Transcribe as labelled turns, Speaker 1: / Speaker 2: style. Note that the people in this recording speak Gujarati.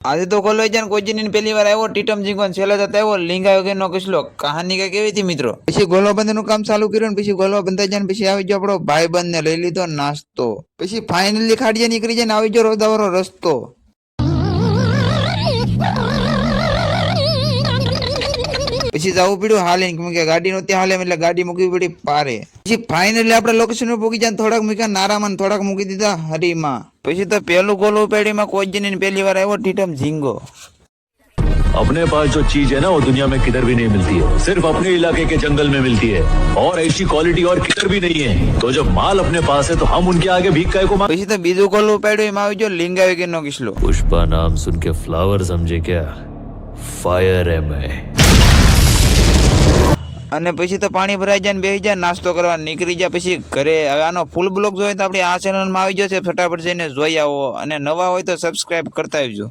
Speaker 1: આજે તો ખોલો જાય કોઈ જીની પહેલી વાર આવ્યો ટીટમ જીગોન છેલ્લે જતા આવ્યો લીંગા વગરનો કિસ્લો કહાની કઈ કેવી હતી મિત્રો। પછી ગોલવા બંધનું કામ ચાલુ કર્યું પછી ગોલવા બંધાઈ જાય પછી આવી ગયો આપણો ભાઈબંધ ને લઈ લીધો નાસ્તો પછી ફાઇનલી ખાડીએ નીકળી જાય ને આવી ગયો રોદાવાળો રસ્તો। પછી જવું પડ્યું હાલીને કેમ કે ગાડી નો ત્યાં હાલે એટલે ગાડી મૂકવી પડી પારે। પછી ફાઇનલી આપણે લોકેશન ઉપર પહોંચી જાય થોડાક મૂક્યા નારામાં થોડાક મૂકી દીધા હરીમાં। પછી તો પેલું ગોલ ઉપાડીમાં કોઈ જીની પહેલી વાર આવ્યો ટીટમ ઝીંગો।
Speaker 2: अपने पास जो चीज है ना वो दुनिया में किधर भी नहीं मिलती है, सिर्फ अपने इलाके के जंगल में मिलती है और ऐसी क्वालिटी और किधर भी नहीं है। तो जब माल अपने पास है तो हम उनके आगे भीख काय को मांग।
Speaker 1: પછી તો બીજું ગોલ ઉપાડ્યું એમાં આવી ગયો લીંગા વગરનો કિસ્લો।
Speaker 2: पुष्पा नाम सुन के फ्लावर समझे क्या, फायर है मैं।
Speaker 1: અને પછી તો પાણી ભરાઈ જાય ને બેસી જાય નાસ્તો કરવા નીકળી જાય પછી ઘરે। હવે આનો ફૂલ બ્લોગ જોઈએ તો આપણે આ ચેનલમાં આવી જશે ફટાફટ જઈને જોઈ આવો અને નવા હોય તો સબસ્ક્રાઇબ કરતા આવજો।